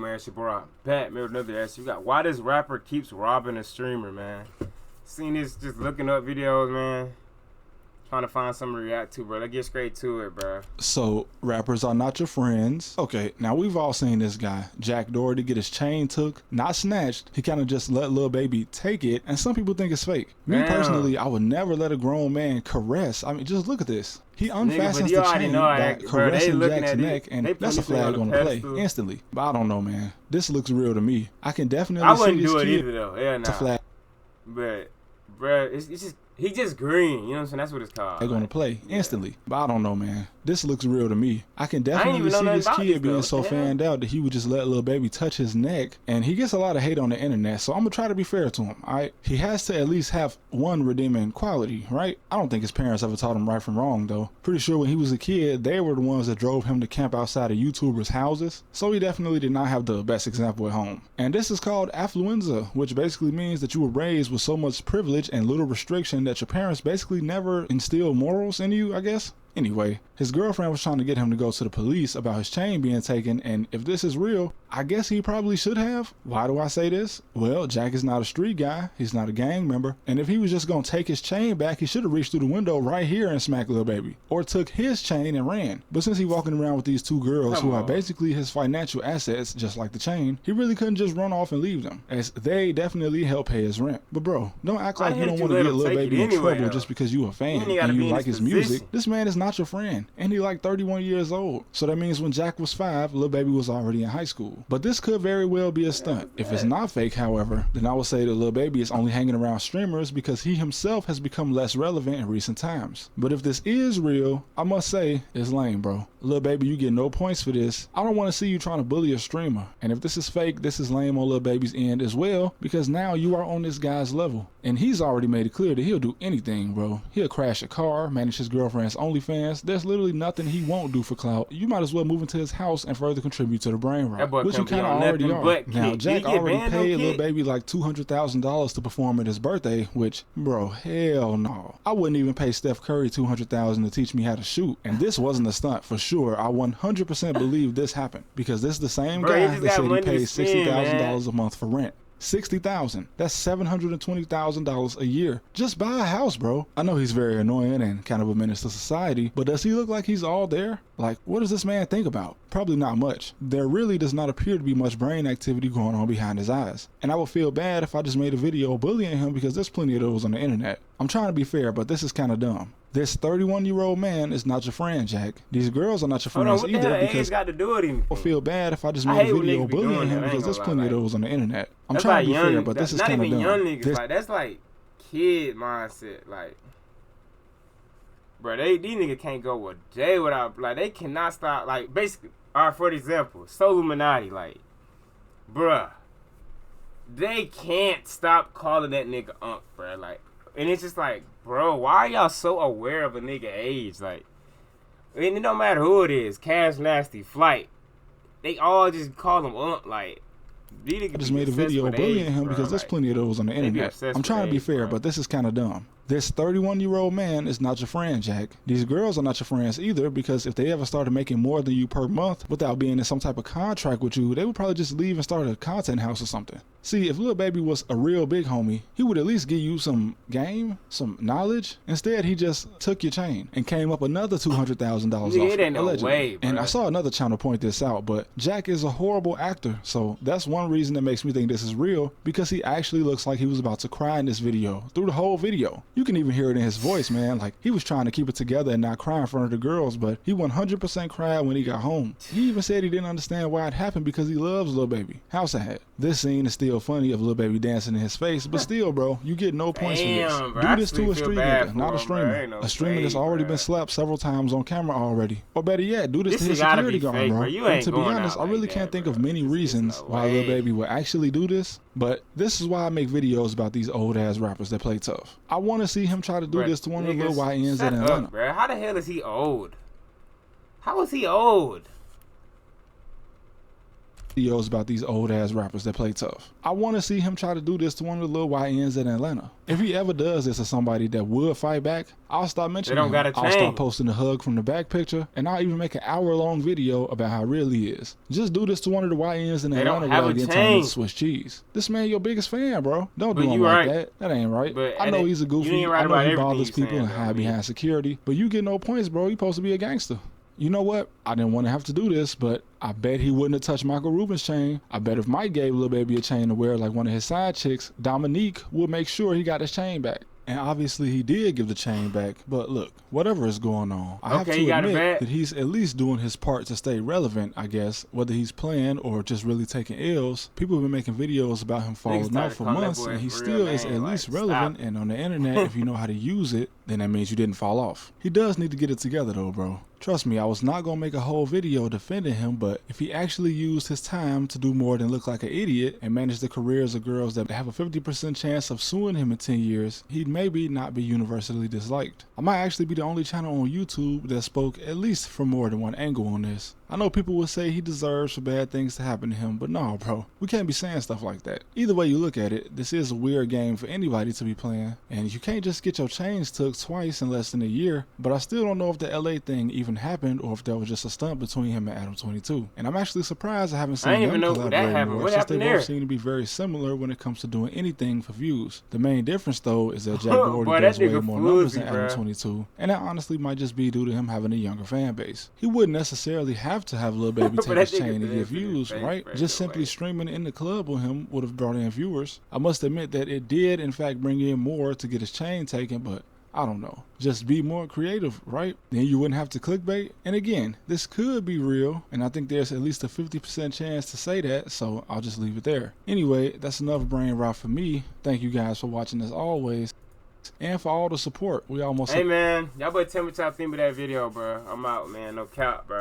Man, she brought back with another ass. You got why this rapper keeps robbing a streamer, man. Seen this just looking up videos, man. Trying to find something to react to, bro. Let's get straight to it, bro. So, rappers are not your friends. Okay, now we've all seen this guy, Jack Doherty, get his chain took, not snatched. He kind of just let Lil Baby take it, and some people think it's fake. Me personally, I would never let a grown man caress. I mean, just look at this. He unfastens the chain by caressing Jack's neck, and that's a flag on the play instantly. But I don't know, man. This looks real to me. I can definitely see this kid. Either, though. Yeah, nah. Flag. But, bro, it's just he just green. You know what I'm saying? That's what it's called. They're gonna play instantly. But I don't know, man. This looks real to me. I can definitely see this kid being so fanned out that he would just let Lil Baby touch his neck, and he gets a lot of hate on the internet, so I'm gonna try to be fair to him, alright? He has to at least have one redeeming quality, right? I don't think his parents ever taught him right from wrong, though. Pretty sure when he was a kid, they were the ones that drove him to camp outside of YouTubers' houses, so he definitely did not have the best example at home. And this is called affluenza, which basically means that you were raised with so much privilege and little restriction that your parents basically never instilled morals in you, I guess. Anyway, his girlfriend was trying to get him to go to the police about his chain being taken, and if this is real, I guess he probably should have. Why do I say this? Well, Jack is not a street guy, he's not a gang member, and if he was just gonna take his chain back, he should have reached through the window right here and smacked Lil Baby, or took his chain and ran. But since he's walking around with these two girls who are basically his financial assets, just like the chain, he really couldn't just run off and leave them, as they definitely help pay his rent. But bro, don't act like you don't want to get Lil Baby in trouble just because you a fan and you like his music. This man is not your friend, and he like 31 years old, so that means when Jack was 5, Lil Baby was already in high school. But this could very well be a stunt. If it's not fake, however, then I would say that Lil Baby is only hanging around streamers because he himself has become less relevant in recent times. But if this is real, I must say it's lame, bro. Lil Baby, you get no points for this. I don't want to see you trying to bully a streamer, and if this is fake, this is lame on Lil Baby's end as well, because now you are on this guy's level, and he's already made it clear that he'll do anything, bro. He'll crash a car, manage his girlfriend's OnlyFans. There's literally nothing he won't do for clout. You might as well move into his house and further contribute to the brain rot, which you kind of already are. Now, Jack already paid Lil Baby like $200,000 to perform at his birthday, which, bro, hell no. I wouldn't even pay Steph Curry $200,000 to teach me how to shoot, and this wasn't a stunt for sure. I 100% believe this happened, because this is the same guy that said he paid $60,000 a month for rent. $60,000. That's $720,000 a year. Just buy a house, bro. I know he's very annoying and kind of a menace to society, but does he look like he's all there? Like, what does this man think about? Probably not much. There really does not appear to be much brain activity going on behind his eyes. And I would feel bad if I just made a video bullying him, because there's plenty of those on the internet. I'm trying to be fair, but this is kind of dumb. This 31-year-old man is not your friend, Jack. These girls are not your friends either, because got to do it I feel bad if I just made a video bullying him, because there's plenty of those on the internet. I'm trying to be fair, but this is kind of dumb. Young niggas, like, that's like kid mindset. Like, bro, these niggas can't go a day without, like, they cannot stop. Like, basically, alright, for example, Illuminati, like, bruh, they can't stop calling that nigga Unc, bruh. Like, and it's just like, bro, why are y'all so aware of a nigga age? Like, and it don't matter who it is, Cash Nasty, Flight, they all just call him Unc. Like, I just made a video bullying him because there's plenty of those on the internet. I'm trying to be fair, but this is kind of dumb. This 31-year-old man is not your friend, Jack. These girls are not your friends either, because if they ever started making more than you per month without being in some type of contract with you, they would probably just leave and start a content house or something. See, if Lil Baby was a real big homie, he would at least give you some game, some knowledge. Instead, he just took your chain and came up another $200,000 off it, allegedly. And I saw another channel point this out, but Jack is a horrible actor, so that's one reason that makes me think this is real, because he actually looks like he was about to cry in this video, through the whole video. You can even hear it in his voice, man. Like, he was trying to keep it together and not cry in front of the girls, but he 100% cried when he got home. He even said he didn't understand why it happened, because he loves Lil Baby. How sad. This scene is still funny of Lil Baby dancing in his face, but still, bro, you get no points for this. Do this to a street nigga, not a streamer. A streamer that's already been slapped several times on camera already. Or better yet, do this to his security guard, bro. And to be honest, I really can't think of many reasons why Lil Baby would actually do this, but this is why I make videos about these old ass rappers that play tough. I want to see him try to do this to one of the little YNs in Atlanta. Bro, how the hell is he old? How is he old? videos about these old ass rappers that play tough. I want to see him try to do this to one of the little YNs in Atlanta. If he ever does this to somebody that would fight back, I'll start mentioning him. I'll start posting the hug from the back picture, and I'll even make an hour-long video about how real he is. Just do this to one of the YNs in Atlanta without getting turned into Swiss cheese. This man your biggest fan, bro. Don't do him like that. That ain't right. I know he's a goofy. I know he bothers people and hide behind security, but you get no points, bro. You supposed to be a gangster. You know what? I didn't want to have to do this, but I bet he wouldn't have touched Michael Rubin's chain. I bet if Mike gave Lil Baby a chain to wear like one of his side chicks, Dominique would make sure he got his chain back. And obviously he did give the chain back, but look, whatever is going on, I have to admit that he's at least doing his part to stay relevant, I guess, whether he's playing or just really taking L's. People have been making videos about him falling out for months, and he still is at least relevant, and on the internet, if you know how to use it, then that means you didn't fall off. He does need to get it together though, bro. Trust me, I was not going to make a whole video defending him, but if he actually used his time to do more than look like an idiot and manage the careers of girls that have a 50% chance of suing him in 10 years, he'd maybe not be universally disliked. I might actually be the only channel on YouTube that spoke at least from more than one angle on this. I know people would say he deserves for bad things to happen to him, but no, bro. We can't be saying stuff like that. Either way you look at it, this is a weird game for anybody to be playing, and you can't just get your chains took twice in less than a year, but I still don't know if the LA thing even happened or if that was just a stunt between him and Adam 22. And I'm actually surprised I haven't seen them collaborate more, since they both seem to be very similar when it comes to doing anything for views. The main difference though is that Jack Doherty does way more numbers than Adam 22, and that honestly might just be due to him having a younger fan base. He wouldn't necessarily have to have Lil Baby take his chain to get views, right? Just simply streaming in the club with him would have brought in viewers. I must admit that it did in fact bring in more to get his chain taken, but I don't know. Just be more creative, right? Then you wouldn't have to clickbait. And again, this could be real, and I think there's at least a 50% chance to say that, so I'll just leave it there. Anyway, that's enough brain rot for me. Thank you guys for watching as always, and for all the support. We almost... Hey man, y'all better tell me what y'all think of that video, bro. I'm out, man. No cap, bro.